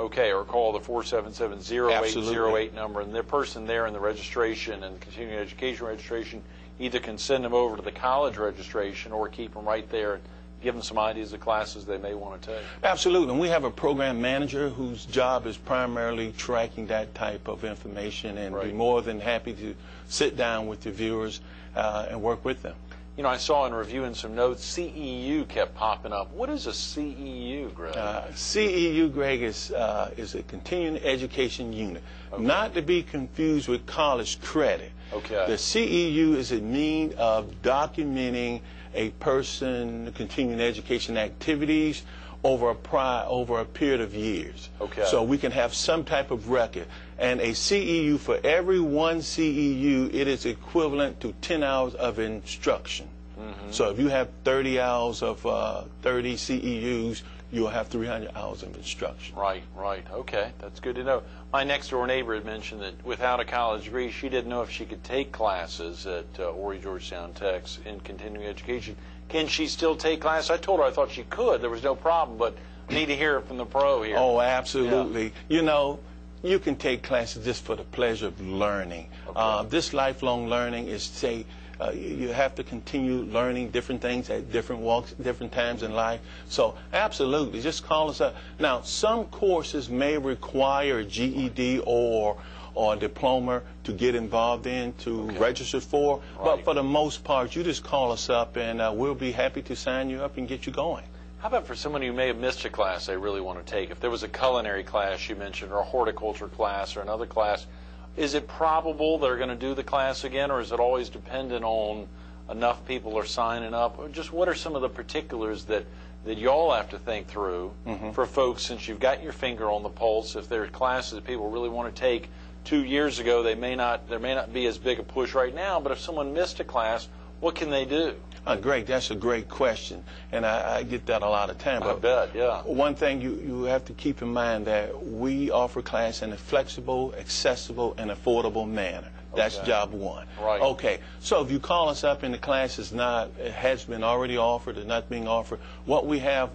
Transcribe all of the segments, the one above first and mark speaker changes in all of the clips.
Speaker 1: Okay, or call the 477-0808 number, and the person there in the registration and continuing education registration either can send them over to the college registration or keep them right there and give them some ideas of classes they may want to take.
Speaker 2: Absolutely, and we have a program manager whose job is primarily tracking that type of information, and be more than happy to sit down with the viewers and work with them.
Speaker 1: You know, I saw in reviewing some notes, CEU kept popping up. What is a CEU, Greg?
Speaker 2: CEU, Greg, is a continuing education unit, not to be confused with college credit.
Speaker 1: Okay.
Speaker 2: The CEU is a means of documenting a person continuing education activities over a period of years.
Speaker 1: Okay.
Speaker 2: So we can have some type of record. And a CEU, for every one CEU, it is equivalent to 10 hours of instruction. So if you have 30 hours of 30 CEUs, you'll have 300 hours of instruction.
Speaker 1: Right, right. Okay, that's good to know. My next-door neighbor had mentioned that without a college degree, she didn't know if she could take classes at Horry-Georgetown Tech's in continuing education. Can she still take classes? I told her I thought she could. There was no problem, but I need to hear it from the pro here.
Speaker 2: Oh, absolutely. Yeah. You know, you can take classes just for the pleasure of learning. Okay. This lifelong learning is, say, you have to continue learning different things at different walks, different times in life. So absolutely, just call us up. Now, some courses may require a GED or a diploma to get involved in, to register for. But for the most part, you just call us up, and we'll be happy to sign you up and get you going.
Speaker 1: How about for someone who may have missed a class they really want to take? If there was a culinary class you mentioned, or a horticulture class, or another class, is it probable they're going to do the class again, or is it always dependent on enough people are signing up? Or just what are some of the particulars that y'all have to think through for folks, since you've got your finger on the pulse? If there are classes that people really want to take 2 years ago, there may not be as big a push right now, but if someone missed a class, what can they do?
Speaker 2: Greg, that's a great question, and I get that a lot of time.
Speaker 1: I bet, yeah.
Speaker 2: One thing you have to keep in mind that we offer class in a flexible, accessible, and affordable manner. That's job one.
Speaker 1: Right.
Speaker 2: Okay, so if you call us up and the class has been already offered or not being offered, what we have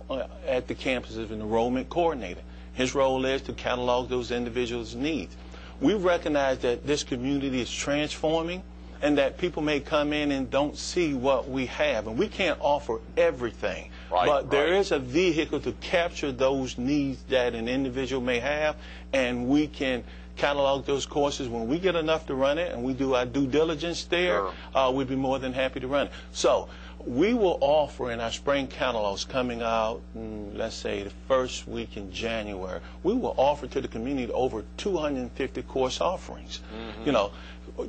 Speaker 2: at the campus is an enrollment coordinator. His role is to catalog those individuals' needs. We recognize that this community is transforming, and that people may come in and don't see what we have, and we can't offer everything. But there is a vehicle to capture those needs that an individual may have, and we can catalog those courses. When we get enough to run it and we do our due diligence there, we'd be more than happy to run it. So we will offer in our spring catalogs coming out, let's say the first week in January, we will offer to the community over 250 course offerings. You know,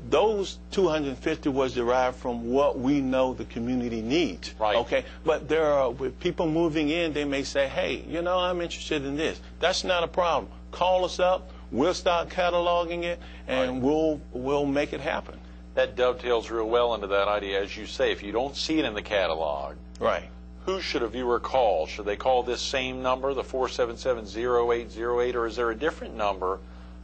Speaker 2: those 250 was derived from what we know the community needs. Okay, but there are, with people moving in, they may say, hey, you know, I'm interested in this. That's not a problem. Call us up. We'll start cataloging it, and we'll make it happen.
Speaker 1: That dovetails real well into that idea, as you say. If you don't see it in the catalog, who should a viewer call? Should they call this same number, the 477-0808, or is there a different number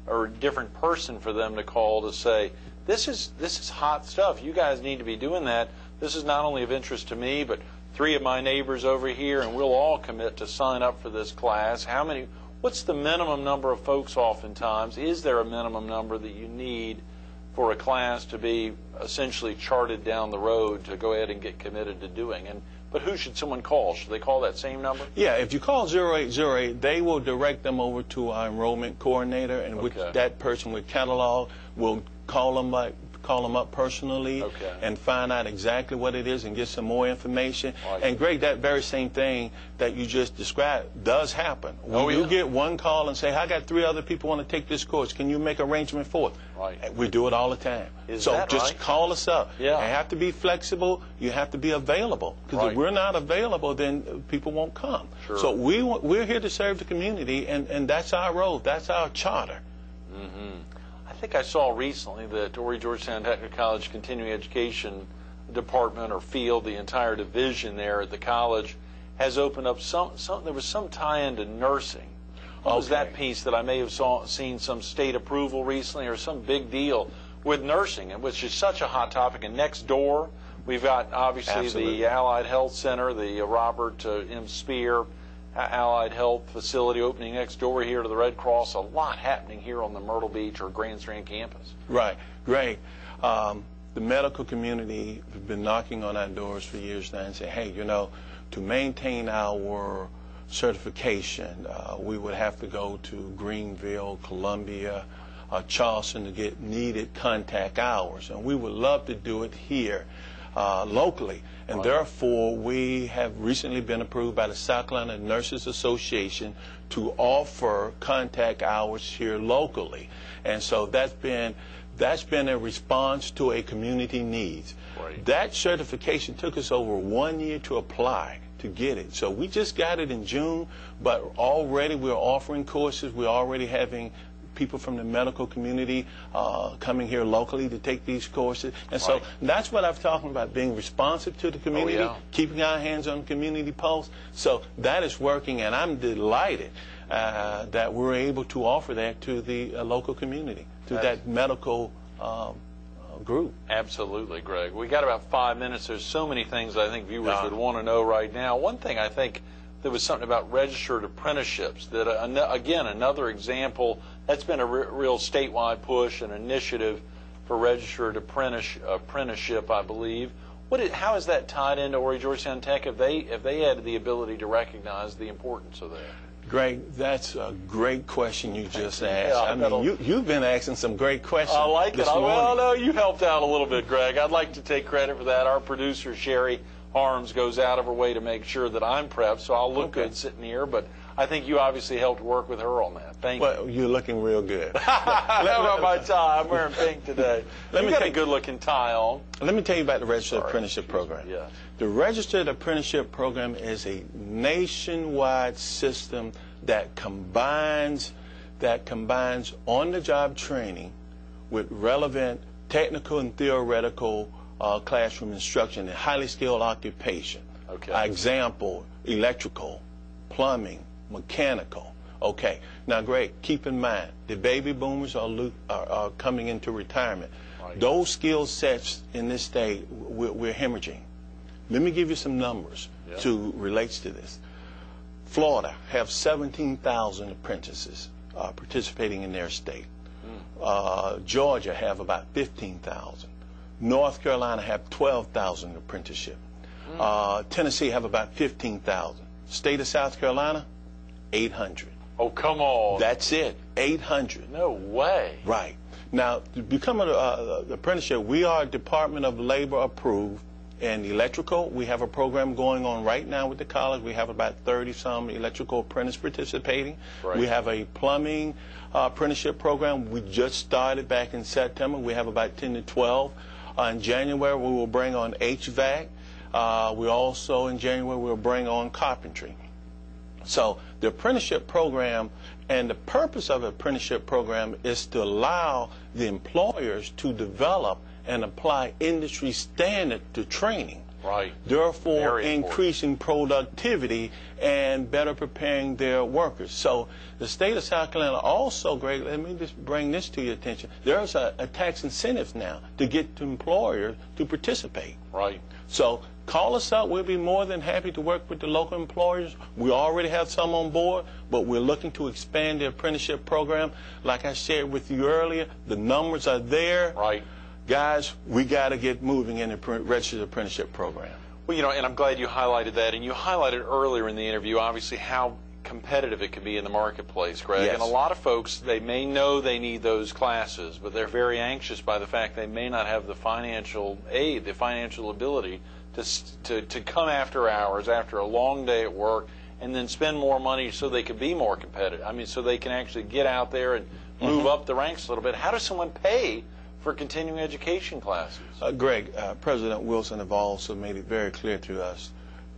Speaker 1: or a different person for them to call to say, this is hot stuff. You guys need to be doing that. This is not only of interest to me, but 3 of my neighbors over here, and we'll all commit to sign up for this class. How many? What's the minimum number of folks oftentimes? Is there a minimum number that you need for a class to be essentially charted down the road to go ahead and get committed to doing? But who should someone call? Should they call that same number? Yeah,
Speaker 2: if you call 0808, they will direct them over to our enrollment coordinator, and with that person with catalog will call them up personally and find out exactly what it is and get some more information. And Greg, that very same thing that you just described does happen. You get one call and say, I got 3 other people want to take this course. Can you make arrangement for it? We do it all the time. So just call us up. You have to be flexible. You have to be available. Because if we're not available, then people won't come. So we're here to serve the community, and that's our role. That's our charter.
Speaker 1: I think I saw recently that Horry-Georgetown Technical College Continuing Education Department or field, the entire division there at the college, has opened up there was some tie-in to nursing. What was that piece that I may have seen some state approval recently, or some big deal with nursing, which is such a hot topic? And next door, we've got obviously the Allied Health Center, the Robert M. Spear, allied health facility opening next door here to the Red Cross. A lot happening here on the Myrtle Beach or Grand Strand campus.
Speaker 2: Right, great. The medical community has been knocking on our doors for years now and say, hey, you know, to maintain our certification, we would have to go to Greenville, Columbia, Charleston to get needed contact hours. And we would love to do it here locally. And therefore, we have recently been approved by the South Carolina Nurses Association to offer contact hours here locally. And so that's been a response to a community needs.
Speaker 1: Right.
Speaker 2: That certification took us over 1 year to apply to get it. So we just got it in June, but already we're offering courses. We're already having people from the medical community coming here locally to take these courses. And so that's what I'm talking about, being responsive to the community, keeping our hands on the community pulse. So that is working, and I'm delighted that we're able to offer that to the local community, to that medical group.
Speaker 1: Absolutely, Greg. We got about 5 minutes. There's so many things I think viewers would want to know right now. One thing I think, there was something about registered apprenticeships that, again, another example. That's been a real statewide push, an initiative for registered apprenticeship, I believe. How is that tied into Horry-Georgetown Tech? Have they had the ability to recognize the importance of that?
Speaker 2: Greg, that's a great question you just asked. I mean, you've been asking some great questions.
Speaker 1: I like it.
Speaker 2: Morning.
Speaker 1: Well, no, you helped out a little bit, Greg. I'd like to take credit for that. Our producer, Sherry Harms, goes out of her way to make sure that I'm prepped, so I'll look good sitting here. But I think you obviously helped work with her on that. Thank you.
Speaker 2: Well, you're looking real good.
Speaker 1: How about my tie? I'm wearing pink today. You've got a good-looking tie on.
Speaker 2: Let me tell you about the Registered Apprenticeship Program.
Speaker 1: Yeah.
Speaker 2: The Registered Apprenticeship Program is a nationwide system that combines on-the-job training with relevant technical and theoretical classroom instruction in highly skilled occupation.
Speaker 1: Okay.
Speaker 2: Example, electrical, plumbing, mechanical. Okay. Now, Greg, keep in mind, the baby boomers are coming into retirement.
Speaker 1: Right.
Speaker 2: Those skill sets in this state, we're hemorrhaging. Let me give you some numbers to relate to this. Florida have 17,000 apprentices participating in their state. Georgia have about 15,000. North Carolina have 12,000 apprenticeship. Tennessee have about 15,000. State of South Carolina, 800.
Speaker 1: Oh, come on.
Speaker 2: That's it, 800.
Speaker 1: No way.
Speaker 2: Right. Now, to become an apprenticeship, we are Department of Labor approved. In electrical, we have a program going on right now with the college. We have about 30-some electrical apprentices participating.
Speaker 1: Right.
Speaker 2: We have a plumbing apprenticeship program. We just started back in September. We have about 10 to 12. In January, we will bring on HVAC. We also, in January, we'll bring on carpentry. So the apprenticeship program, and the purpose of the apprenticeship program is to allow the employers to develop and apply industry standard to training.
Speaker 1: Right.
Speaker 2: Therefore, increasing productivity and better preparing their workers. So the state of South Carolina also, Greg, let me just bring this to your attention. There's a tax incentive now to get the employer to participate.
Speaker 1: Right.
Speaker 2: So call us up. We'll be more than happy to work with the local employers. We already have some on board, but we're looking to expand the apprenticeship program. Like I shared with you earlier, the numbers are there.
Speaker 1: Right.
Speaker 2: Guys, we got to get moving in the registered apprenticeship program.
Speaker 1: Well, you know, and I'm glad you highlighted that. And you highlighted earlier in the interview, obviously, how competitive it can be in the marketplace, Greg.
Speaker 2: Yes.
Speaker 1: And a lot of folks, they may know they need those classes, but they're very anxious by the fact they may not have the financial aid, the financial ability to come after hours, after a long day at work, and then spend more money so they can be more competitive. I mean, so they can actually get out there and move up the ranks a little bit. How does someone pay for continuing education classes?
Speaker 2: Greg, President Wilson have also made it very clear to us,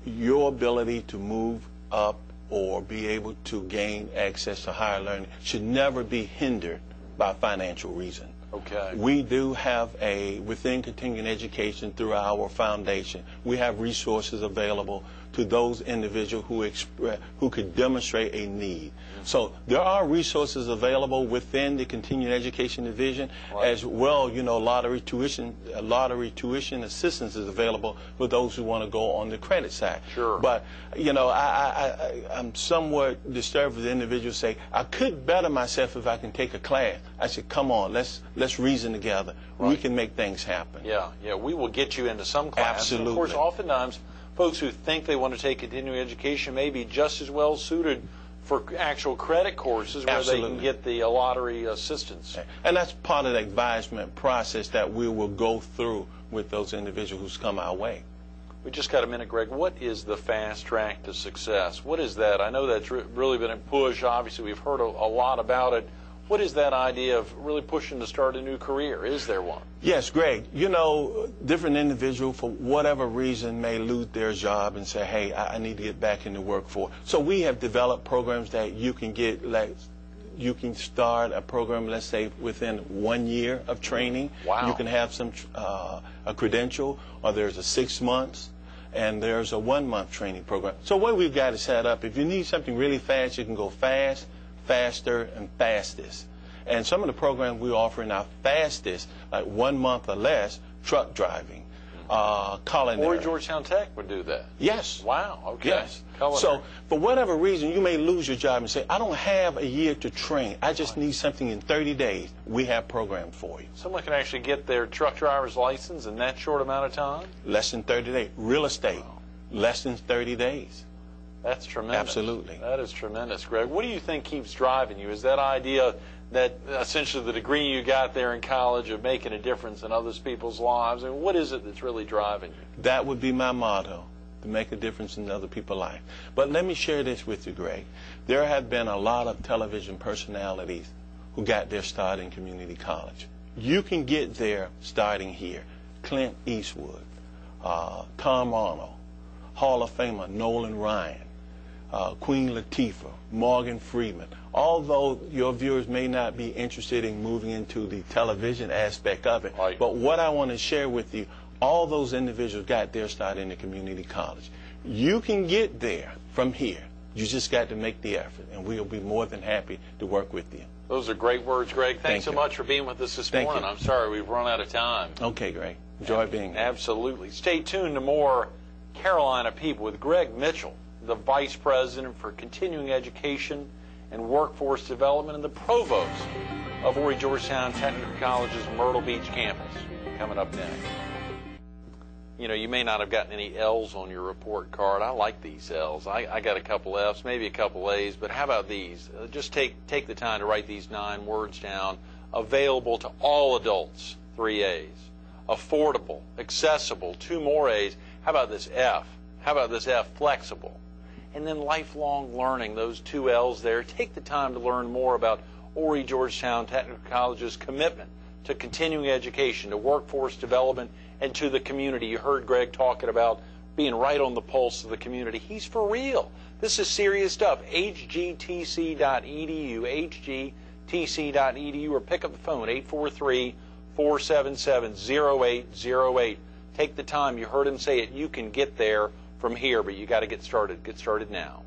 Speaker 2: your ability to move up or be able to gain access to higher learning should never be hindered by financial reason.
Speaker 1: Okay.
Speaker 2: We do have within continuing education through our foundation, we have resources available to those individuals who could demonstrate a need. So there are resources available within the continuing education division, as well. You know, lottery tuition assistance is available for those who want to go on the credit side.
Speaker 1: Sure.
Speaker 2: But you know, I'm somewhat disturbed with the individuals say, I could better myself if I can take a class. I said, come on, let's reason together. Right. We can make things happen.
Speaker 1: Yeah, we will get you into some class.
Speaker 2: Absolutely.
Speaker 1: And of course, oftentimes, folks who think they want to take continuing education may be just as well suited for actual credit courses where
Speaker 2: Absolutely.
Speaker 1: they can get the lottery assistance.
Speaker 2: And that's part of the advisement process that we will go through with those individuals who come our way.
Speaker 1: We just got a minute, Greg. What is the fast track to success? What is that? I know that's really been a push. Obviously, we've heard a lot about it. What is that idea of really pushing to start a new career? Is there one?
Speaker 2: Yes, Greg. You know, different individuals, for whatever reason, may lose their job and say, hey, I need to get back in the workforce. So we have developed programs that you can get, like, you can start a program, let's say, within 1 year of training.
Speaker 1: Wow.
Speaker 2: You can have some a credential, or there's a 6 months, and there's a 1 month training program. So what we've got is set up, if you need something really fast, you can go fast, faster, and fastest. And some of the programs we offer in our fastest, like 1 month or less, truck driving, culinary.
Speaker 1: Horry-Georgetown Tech would do that.
Speaker 2: Yes.
Speaker 1: Wow. Okay.
Speaker 2: Yes.
Speaker 1: Culinary.
Speaker 2: So for whatever reason, you may lose your job and say, I don't have a year to train. I just need something in 30 days. We have programs for you.
Speaker 1: Someone can actually get their truck driver's license in that short amount of time?
Speaker 2: Less than 30 days. Real estate, less than 30 days.
Speaker 1: That's tremendous.
Speaker 2: Absolutely.
Speaker 1: That is tremendous, Greg. What do you think keeps driving you? Is that idea that essentially the degree you got there in college of making a difference in other people's lives? I mean, what is it that's really driving you?
Speaker 2: That would be my motto, to make a difference in other people's lives. But let me share this with you, Greg. There have been a lot of television personalities who got their start in community college. You can get there starting here. Clint Eastwood, Tom Arnold, Hall of Famer Nolan Ryan, Queen Latifah, Morgan Freeman. Although your viewers may not be interested in moving into the television aspect of it,
Speaker 1: right.
Speaker 2: But what I want to share with you, all those individuals got their start in the community college. You can get there from here. You just got to make the effort, and we'll be more than happy to work with you.
Speaker 1: Those are great words, Greg. Thanks so
Speaker 2: you.
Speaker 1: much for being with us this
Speaker 2: Thank
Speaker 1: morning.
Speaker 2: you.
Speaker 1: I'm sorry we've run out of time.
Speaker 2: Okay, Greg. Enjoy being here.
Speaker 1: Absolutely. Stay tuned to more Carolina People with Greg Mitchell, the Vice President for Continuing Education and Workforce Development and the Provost of Horry-Georgetown Technical College's Myrtle Beach campus. Coming up next. You know, you may not have gotten any L's on your report card. I like these L's. I got a couple F's, maybe a couple A's, but how about these? Just take the time to write these 9 words down. Available to all adults, 3 A's. Affordable, accessible, 2 more A's. How about this F? How about this F? Flexible. And then lifelong learning, those 2 L's there. Take the time to learn more about Horry-Georgetown Technical College's commitment to continuing education, to workforce development, and to the community. You heard Greg talking about being right on the pulse of the community. He's for real. This is serious stuff. hgtc.edu, hgtc.edu, or pick up the phone, 843-477-0808. Take the time. You heard him say it. You can get there from here, but you got to get started. Get started now.